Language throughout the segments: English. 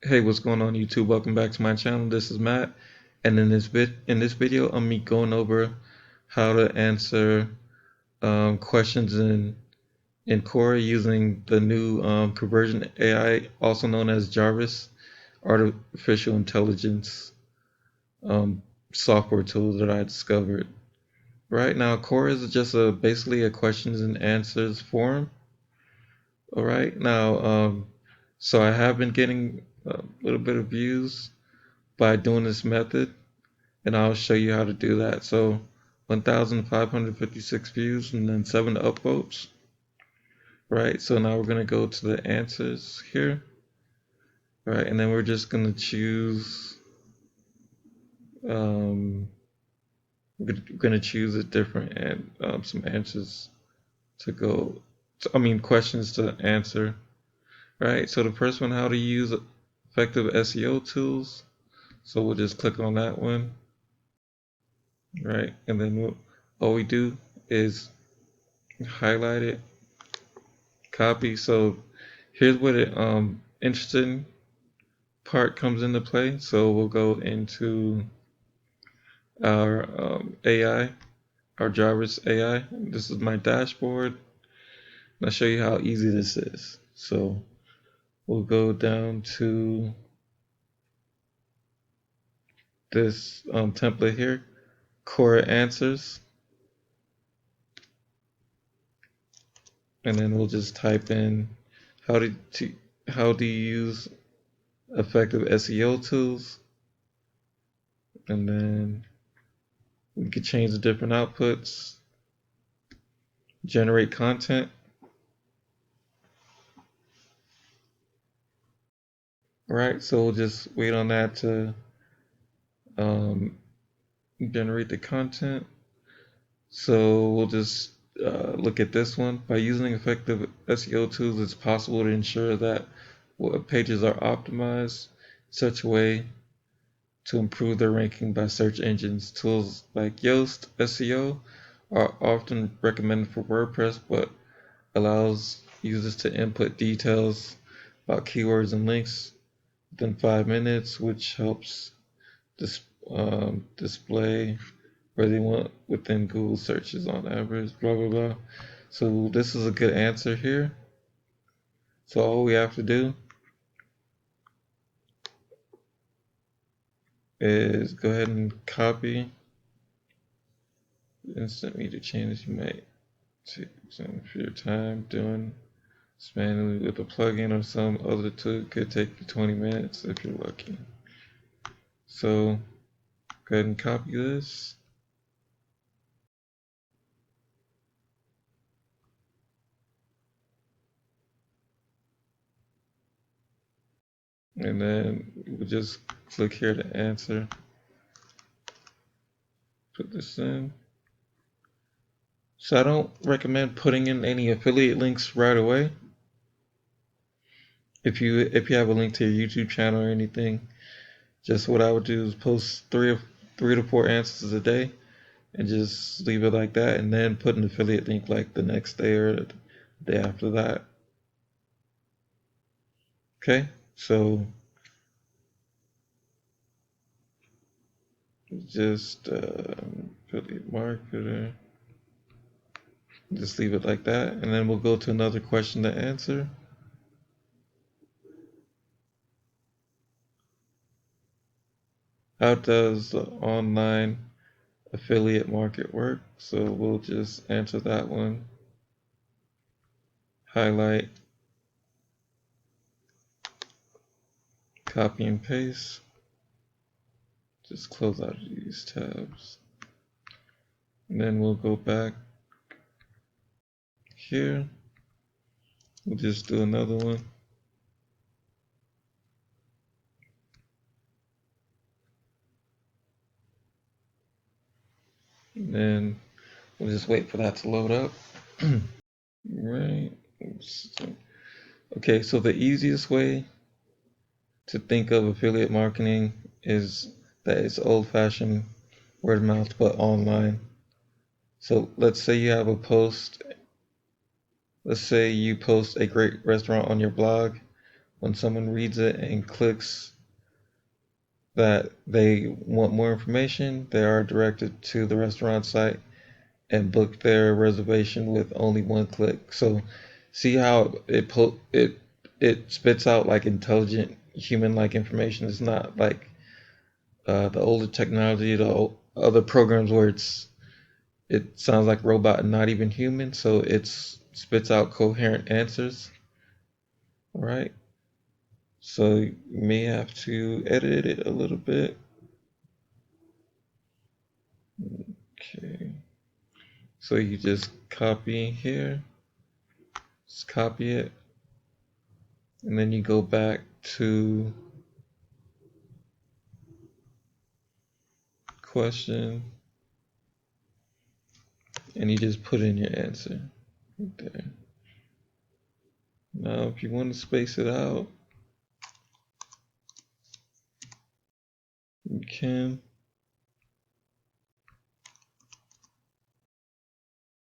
Hey, what's going on YouTube? Welcome back to my channel. This is Matt, and in this video, I'm me going over how to answer questions in Quora using the new Conversion AI, also known as Jarvis, artificial intelligence um, software tool that I discovered. Right now, Quora is just basically a questions and answers forum. All right, now, so I have been getting a little bit of views by doing this method, and I'll show you how to do that. So 1,556 views and then 7 upvotes. Right, so now we're going to go to the answers here. Right, and then we're just going to choose, we're going to choose a different and some answers to go, questions to answer. Right, so the first one, how to use effective SEO tools. So we'll just click on that one. Right, and then all we do is highlight it, copy. So here's where the interesting part comes into play. So we'll go into our AI, our Jarvis AI. This is my dashboard. I'll show you how easy this is. So we'll go down to this template here, Quora Answers, and then we'll just type in how to use effective SEO tools, and then we can change the different outputs, generate content. Right, so we'll just wait on that to um, generate the content. So we'll just look at this one. By using effective SEO tools, it's possible to ensure that web pages are optimized in such a way to improve their ranking by search engines. Tools like Yoast SEO are often recommended for WordPress, but allows users to input details about keywords and links within 5 minutes, which helps display where they want within Google searches on average, blah, blah, blah. So this is a good answer here. So all we have to do is go ahead and copy instant meter changes you might take some for your time doing manually with a plugin or some other tool. It could take you 20 minutes if you're lucky. So go ahead and copy this. And then we'll just click here to answer. Put this in. So I don't recommend putting in any affiliate links right away. If you have a link to your YouTube channel or anything, just what I would do is post three to four answers a day and just leave it like that, and then put an affiliate link like the next day or the day after that. Okay, so just affiliate marketer, just leave it like that, and then we'll go to another question to answer. How does the online affiliate market work? So we'll just answer that one. Highlight, copy and paste. Just close out these tabs. And then we'll go back here. We'll just do another one. And then we'll just wait for that to load up. Right. Okay, so the easiest way to think of affiliate marketing is that it's old-fashioned word of mouth but online. So let's say you have a post. Let's say you post a great restaurant on your blog, when someone reads it and clicks that they want more information, they are directed to the restaurant site and book their reservation with only one click. So see how it spits out like intelligent human-like information. It's not like the older technology, the other programs where it sounds like robot and not even human. So it spits out coherent answers. All right. So you may have to edit it a little bit. Okay. So you just copy here, just copy it, and then you go back to question, and you just put in your answer right there. Now, if you want to space it out, you can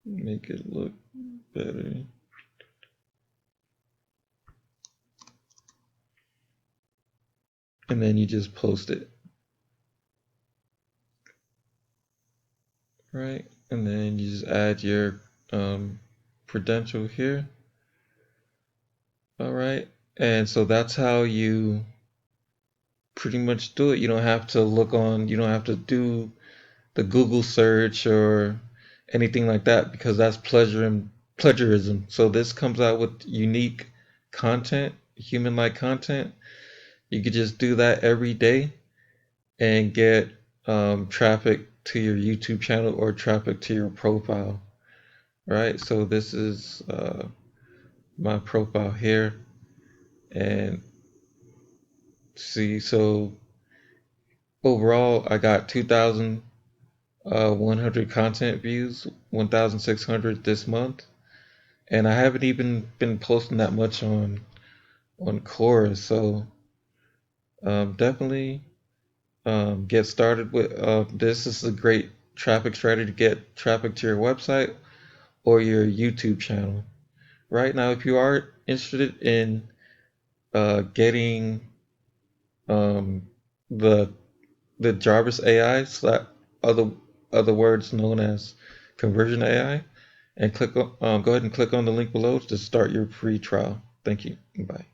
make it look better. And then you just post it, right? And then you just add your credential here. All right. And so that's how you pretty much do it. You don't have to you don't have to do the Google search or anything like that because that's plagiarism. So this comes out with unique content, human-like content. You could just do that every day and get traffic to your YouTube channel or traffic to your profile. Right? So this is my profile here, and see, so overall I got 2,100 content views, 1,600 this month, and I haven't even been posting that much on Quora. So definitely get started with this. Is a great traffic strategy to get traffic to your website or your YouTube channel. Right now, if you are interested in getting um, the Jarvis AI, so that other words known as Conversion AI, and go ahead and click on the link below to start your free trial. Thank you. Bye.